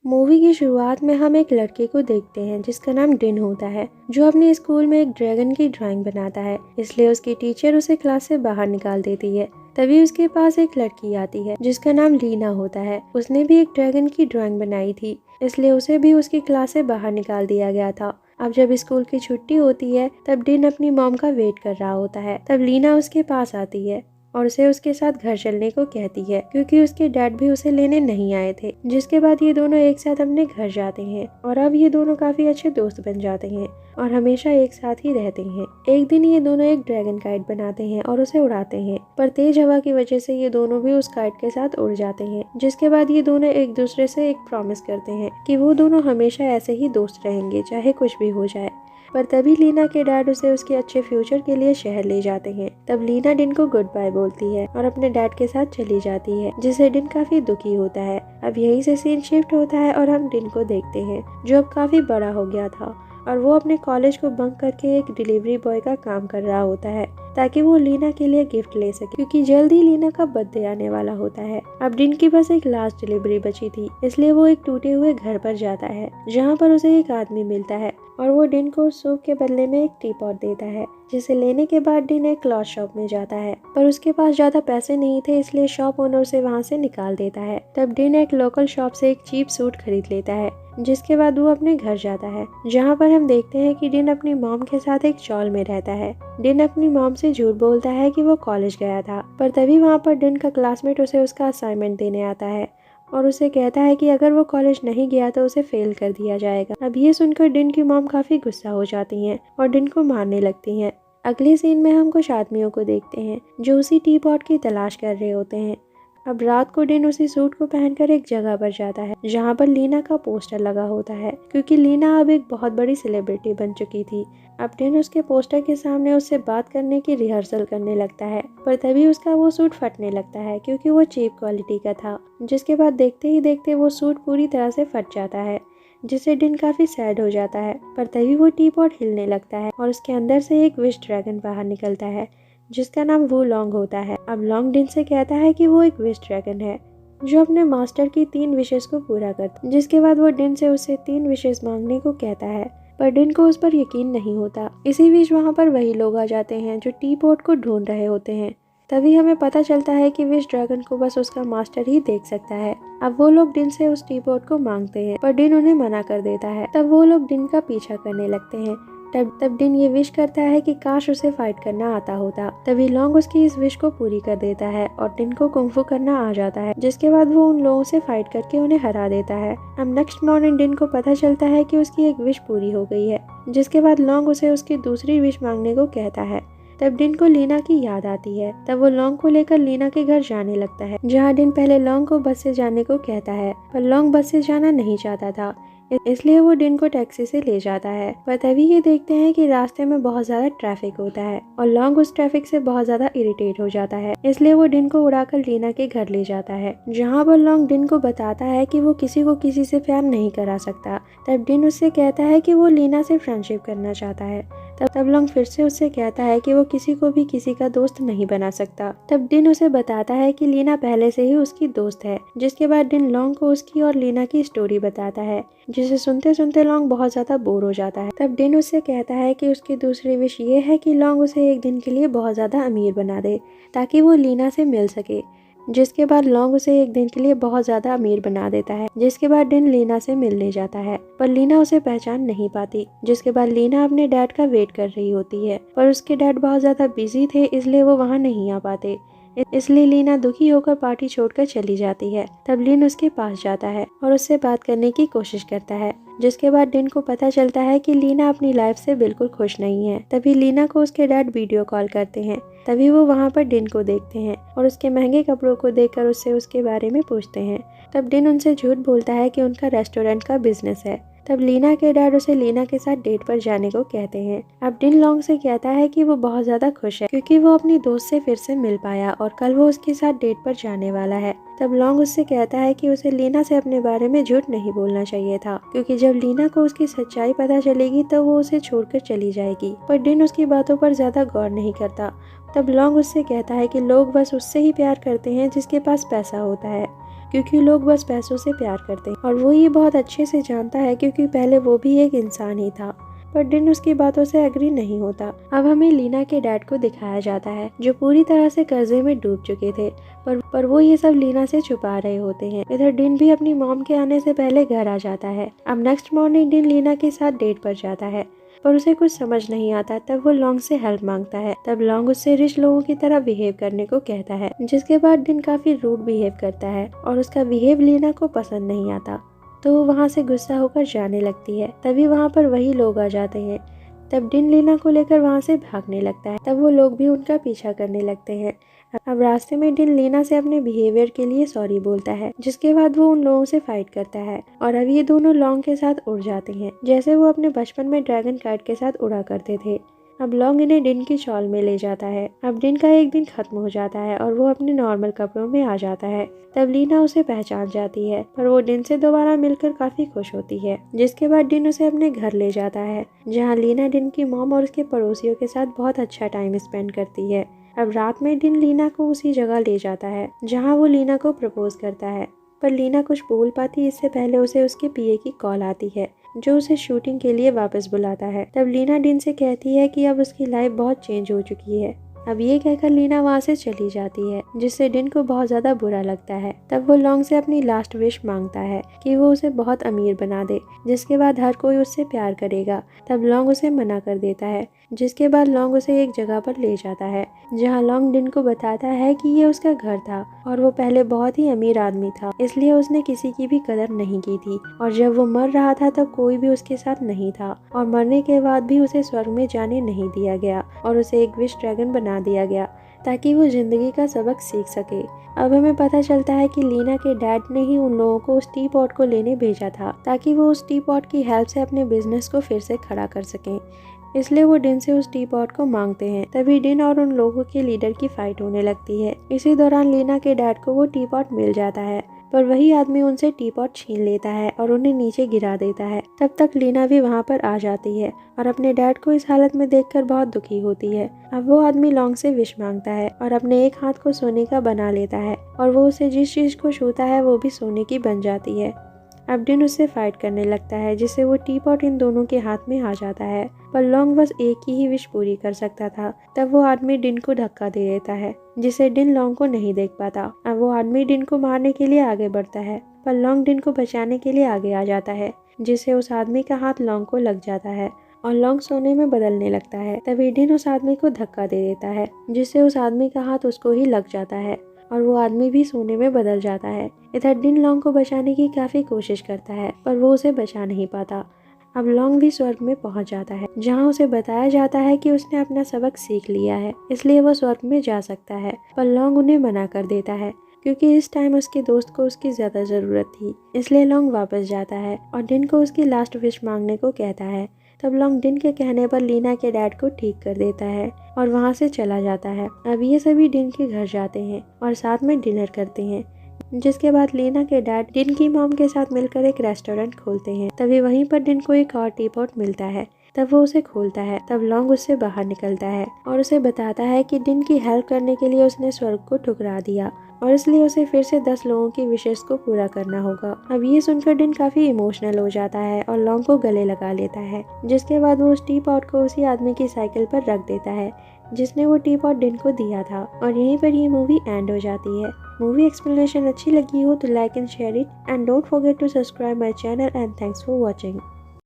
Movie की शुरुआत में हम एक लड़के को देखते हैं जिसका नाम डिन होता है, जो अपने स्कूल में एक ड्रैगन की ड्राइंग बनाता है। इसलिए उसकी टीचर उसे क्लास से बाहर निकाल देती है। तभी उसके पास एक लड़की आती है जिसका नाम लीना होता है। उसने भी एक ड्रैगन की ड्राइंग बनाई थी, इसलिए उसे भी उसकी क्लास से बाहर निकाल दिया गया था। अब जब स्कूल की छुट्टी होती है तब डिन अपनी मॉम का वेट कर रहा होता है। तब लीना उसके पास आती है और उसे उसके साथ घर चलने को कहती है, क्योंकि उसके डैड भी उसे लेने नहीं आए थे। जिसके बाद ये दोनों एक साथ अपने घर जाते हैं और अब ये दोनों काफी अच्छे दोस्त बन जाते हैं और हमेशा एक साथ ही रहते हैं। एक दिन ये दोनों एक ड्रैगन काइट बनाते हैं और उसे उड़ाते हैं, पर तेज हवा की वजह से ये दोनों भी उस काइट के साथ उड़ जाते हैं। जिसके बाद ये दोनों एक दूसरे से एक प्रॉमिस करते हैं कि वो दोनों हमेशा ऐसे ही दोस्त रहेंगे, चाहे कुछ भी हो जाए। पर तभी लीना के डैड उसे उसके अच्छे फ्यूचर के लिए शहर ले जाते हैं। तब लीना डिन को गुड बाय बोलती है और अपने डैड के साथ चली जाती है, जिससे डिन काफी दुखी होता है। अब यहीं से सीन शिफ्ट होता है और हम डिन को देखते हैं, जो अब काफी बड़ा हो गया था और वो अपने कॉलेज को बंक करके एक डिलीवरी बॉय का काम कर रहा होता है, ताकि वो लीना के लिए गिफ्ट ले सके, क्योंकि जल्द ही लीना का बर्थडे आने वाला होता है। अब डिन की बस एक लास्ट डिलीवरी बची थी, इसलिए वो एक टूटे हुए घर पर जाता है, जहाँ पर उसे एक आदमी मिलता है और वो डिन को सूप के बदले में एक टी पॉट देता है। जिसे लेने के बाद डिन एक क्लॉथ शॉप में जाता है, पर उसके पास ज्यादा पैसे नहीं थे, इसलिए शॉप ओनर उसे वहाँ से निकाल देता है। तब डिन एक लोकल शॉप से एक चीप सूट खरीद लेता है, जिसके बाद वो अपने घर जाता है, जहाँ पर हम देखते हैं कि डिन अपनी मॉम के साथ एक चॉल में रहता है। डिन अपनी मॉम से झूठ बोलता है कि वो कॉलेज गया था, पर तभी वहाँ पर डिन का क्लासमेट उसे उसका असाइनमेंट देने आता है और उसे कहता है कि अगर वो कॉलेज नहीं गया तो उसे फेल कर दिया जाएगा। अब ये सुनकर डिन की मॉम काफी गुस्सा हो जाती हैं और डिन को मारने लगती हैं। अगले सीन में हम कुछ आदमियों को देखते हैं जो उसी टी पॉट की तलाश कर रहे होते हैं। अब रात को डिन उसी सूट को पहनकर एक जगह पर जाता है जहाँ पर लीना का पोस्टर लगा होता है, क्योंकि लीना अब एक बहुत बड़ी सेलिब्रिटी बन चुकी थी। अब डिन उसके पोस्टर के सामने उससे बात करने की रिहर्सल करने लगता है, पर तभी उसका वो सूट फटने लगता है, क्योंकि वो चीप क्वालिटी का था। जिसके बाद देखते ही देखते वो सूट पूरी तरह से फट जाता है, जिससे डिन काफी सैड हो जाता है। पर तभी वो टी पॉट हिलने लगता है और उसके अंदर से एक विश ड्रैगन बाहर निकलता है, जिसका नाम वू लॉन्ग होता है। अब लॉन्ग डिन से कहता है कि वो एक विश ड्रैगन है जो अपने मास्टर की 3 विशेस को पूरा करता है। जिसके बाद वो डिन से उससे 3 विशेस मांगने को कहता है, पर डिन को उस पर यकीन नहीं होता। इसी बीच वहाँ पर वही लोग आ जाते हैं जो टी पॉट को ढूंढ रहे होते हैं। तभी हमें पता चलता है कि विश ड्रैगन को बस उसका मास्टर ही देख सकता है। अब वो लोग डिन से उस टी पॉट को मांगते हैं, पर डिन उन्हें मना कर देता है। तब वो लोग डिन का पीछा करने लगते हैं। तब डिन ये विश करता है कि काश उसे फाइट करना आता होता। तभी लॉन्ग उसकी इस विश को पूरी कर देता है और डिन को कुंफू करना आ जाता है। जिसके बाद वो उन लोगों से फाइट करके उन्हें हरा देता है। अब नेक्स्ट मॉर्निंग डिन को पता चलता है कि उसकी एक विश पूरी हो गई है। जिसके बाद लॉन्ग उसे उसकी दूसरी विश मांगने को कहता है। तब डिन को लीना की याद आती है। तब वो लॉन्ग को लेकर लीना के घर जाने लगता है, जहाँ डिन पहले लॉन्ग को बस से जाने को कहता है, पर लॉन्ग बस से जाना नहीं चाहता था, इसलिए वो डिन को टैक्सी से ले जाता है। पर तभी ये देखते हैं कि रास्ते में बहुत ज्यादा ट्रैफिक होता है और लॉन्ग उस ट्रैफिक से बहुत ज्यादा इरिटेट हो जाता है। इसलिए वो डिन को उड़ाकर लीना के घर ले जाता है, जहाँ पर लॉन्ग डिन को बताता है कि वो किसी को किसी से प्यार नहीं करा सकता। तब डिन उससे कहता है कि वो लीना से फ्रेंडशिप करना चाहता है। तब लॉन्ग फिर से उससे कहता है कि वो किसी को भी किसी का दोस्त नहीं बना सकता। तब डिन उसे बताता है कि लीना पहले से ही उसकी दोस्त है। जिसके बाद डिन लॉन्ग को उसकी और लीना की स्टोरी बताता है, जिसे सुनते सुनते लॉन्ग बहुत ज्यादा बोर हो जाता है। तब डिन उससे कहता है कि उसकी दूसरी विश ये है कि लॉन्ग उसे एक दिन के लिए बहुत ज्यादा अमीर बना दे, ताकि वो लीना से मिल सके। जिसके बाद लॉन्ग उसे एक दिन के लिए बहुत ज्यादा अमीर बना देता है। जिसके बाद डिन लीना से मिलने जाता है, पर लीना उसे पहचान नहीं पाती। जिसके बाद लीना अपने डैड का वेट कर रही होती है, पर उसके डैड बहुत ज्यादा बिजी थे, इसलिए वो वहाँ नहीं आ पाते। इसलिए लीना दुखी होकर पार्टी छोड़कर चली जाती है। तब लिन उसके पास जाता है और उससे बात करने की कोशिश करता है। जिसके बाद डिन को पता चलता है कि लीना अपनी लाइफ से बिल्कुल खुश नहीं है। तभी लीना को उसके डैड वीडियो कॉल करते हैं। तभी वो वहाँ पर डिन को देखते हैं और उसके महंगे कपड़ों को देखकर उससे उसके बारे में पूछते हैं। तब डिन उनसे झूठ बोलता है कि उनका रेस्टोरेंट का बिजनेस है। तब लीना के डैड उसे लीना के साथ डेट पर जाने को कहते हैं। अब डिन लॉन्ग से कहता है कि वो बहुत ज्यादा खुश है, क्योंकि वो अपनी दोस्त से फिर से मिल पाया और कल वो उसके साथ डेट पर जाने वाला है। तब लॉन्ग उससे कहता है कि उसे लीना से अपने बारे में झूठ नहीं बोलना चाहिए था, क्योंकि जब लीना को उसकी सच्चाई पता चलेगी तो वो उसे छोड़कर चली जाएगी। पर डिन उसकी बातों पर ज्यादा गौर नहीं करता। तब लॉन्ग उससे कहता है कि लोग बस उससे ही प्यार करते हैं जिसके पास पैसा होता है, क्योंकि लोग बस पैसों से प्यार करते हैं, और वो ये बहुत अच्छे से जानता है क्योंकि पहले वो भी एक इंसान ही था। पर डिन उसकी बातों से एग्री नहीं होता। अब हमें लीना के डैड को दिखाया जाता है जो पूरी तरह से कर्जे में डूब चुके थे, पर वो ये सब लीना से छुपा रहे होते हैं। इधर डिन भी अपनी मॉम के आने से पहले घर आ जाता है। अब नेक्स्ट मॉर्निंग डिन लीना के साथ डेट पर जाता है, पर उसे कुछ समझ नहीं आता। तब वो लॉन्ग से हेल्प मांगता है। तब लॉन्ग उससे रिच लोगों की तरह बिहेव करने को कहता है, जिसके बाद डिन काफी रूड बिहेव करता है और उसका बिहेव लीना को पसंद नहीं आता, तो वो वहाँ से गुस्सा होकर जाने लगती है। तभी वहाँ पर वही लोग आ जाते हैं। तब डिन लीना को लेकर वहाँ से भागने लगता है। तब वो लोग भी उनका पीछा करने लगते हैं। अब रास्ते में डिन लीना से अपने बिहेवियर के लिए सॉरी बोलता है, जिसके बाद वो उन लोगों से फाइट करता है और अब ये दोनों लॉन्ग के साथ उड़ जाते हैं, जैसे वो अपने बचपन में ड्रैगन काइट के साथ उड़ा करते थे। अब लॉन्ग इन्हें डिन की शॉल में ले जाता है। अब डिन का एक दिन खत्म हो जाता है और वो अपने नॉर्मल कपड़ों में आ जाता है। तब लीना उसे पहचान जाती है, पर वो डिन से दोबारा मिलकर काफी खुश होती है। जिसके बाद डिन उसे अपने घर ले जाता है, जहाँ लीना डिन की मॉम और उसके पड़ोसियों के साथ बहुत अच्छा टाइम स्पेंड करती है। अब रात में डिन लीना को उसी जगह ले जाता है जहाँ वो लीना को प्रपोज करता है, पर लीना कुछ बोल पाती इससे पहले उसे उसके पीए की कॉल आती है, जो उसे शूटिंग के लिए वापस बुलाता है। तब लीना डिन से कहती है कि अब उसकी लाइफ बहुत चेंज हो चुकी है। अब ये कहकर लीना वहाँ से चली जाती है, जिससे डिन को बहुत ज्यादा बुरा लगता है। तब वो लॉन्ग से अपनी लास्ट विश मांगता है कि वो उसे बहुत अमीर बना दे, जिसके बाद हर कोई उससे प्यार करेगा। तब लॉन्ग उसे मना कर देता है, जिसके बाद लॉन्ग उसे एक जगह पर ले जाता है, जहाँ लॉन्ग डिन को बताता है कि ये उसका घर था और वो पहले बहुत ही अमीर आदमी था, इसलिए उसने किसी की भी कदर नहीं की थी। और जब वो मर रहा था तब कोई भी उसके साथ नहीं था, और मरने के बाद भी उसे स्वर्ग में जाने नहीं दिया गया और उसे एक विश ड्रैगन बना दिया गया ताकि वो जिंदगी का सबक सीख सके। अब हमें पता चलता है कि लीना के डैड ने ही उन लोगों को उस टी पॉट को लेने भेजा था, ताकि वो उस टी पॉट की हेल्प से अपने बिजनेस को फिर से खड़ा कर सकें। इसलिए वो डिन से उस टी पॉट को मांगते हैं। तभी डिन और उन लोगों के लीडर की फाइट होने लगती है। इसी दौरान लीना के डैड को वो टी पॉट मिल जाता है, पर वही आदमी उनसे टी पॉट छीन लेता है और उन्हें नीचे गिरा देता है। तब तक लीना भी वहाँ पर आ जाती है और अपने डैड को इस हालत में देखकर बहुत दुखी होती है। अब वो आदमी लॉन्ग से विश मांगता है और अपने एक हाथ को सोने का बना लेता है, और वो उसे जिस चीज को छूता है वो भी सोने की बन जाती है। अब डिन उससे फाइट करने लगता है, जिससे वो टी पॉट इन दोनों के हाथ में आ जाता है, पर लॉन्ग बस एक ही विश पूरी कर सकता था। तब वो आदमी डिन को धक्का दे देता है, जिससे डिन लॉन्ग को नहीं देख पाता। अब वो आदमी डिन को मारने के लिए आगे बढ़ता है, पर लॉन्ग डिन को बचाने के लिए आगे आ जाता है, जिससे उस आदमी का हाथ लॉन्ग को लग जाता है और लॉन्ग सोने में बदलने लगता है। तभी डिन उस आदमी को धक्का दे देता है, जिससे उस आदमी का हाथ उसको ही लग जाता है और वो आदमी भी सोने में बदल जाता है। इधर डिन लॉन्ग को बचाने की काफी कोशिश करता है, पर वो उसे बचा नहीं पाता। अब लॉन्ग भी स्वर्ग में पहुंच जाता है, जहां उसे बताया जाता है कि उसने अपना सबक सीख लिया है, इसलिए वो स्वर्ग में जा सकता है। पर लॉन्ग उन्हें मना कर देता है, क्योंकि इस टाइम उसके दोस्त को उसकी ज्यादा जरूरत थी। इसलिए लॉन्ग वापस जाता है और डिन को उसकी लास्ट विश मांगने को कहता है। तब लॉन्ग डिन के कहने पर लीना के डैड को ठीक कर देता है और वहाँ से चला जाता है। अब ये सभी डिन के घर जाते हैं और साथ में डिनर करते हैं, जिसके बाद लीना के डैड डिन की मॉम के साथ मिलकर एक रेस्टोरेंट खोलते हैं। तभी वहीं पर डिन को एक और टी पॉट मिलता है। तब वो उसे खोलता है। तब लॉन्ग उससे बाहर निकलता है और उसे बताता है कि डिन की हेल्प करने के लिए उसने स्वर्ग को ठुकरा दिया और इसलिए उसे फिर से 10 लोगों की विशेष को पूरा करना होगा। अब ये सुनकर डिन काफी इमोशनल हो जाता है और लॉन्ग को गले लगा लेता है, जिसके बाद वो उस टी पॉट को उसी आदमी की साइकिल पर रख देता है जिसने वो टी पॉट डिन को दिया था। और यहीं पर ये मूवी एंड हो जाती है। मूवी एक्सप्लेनेशन अच्छी लगी हो तो like and share it and don't forget to subscribe my channel and thanks for watching.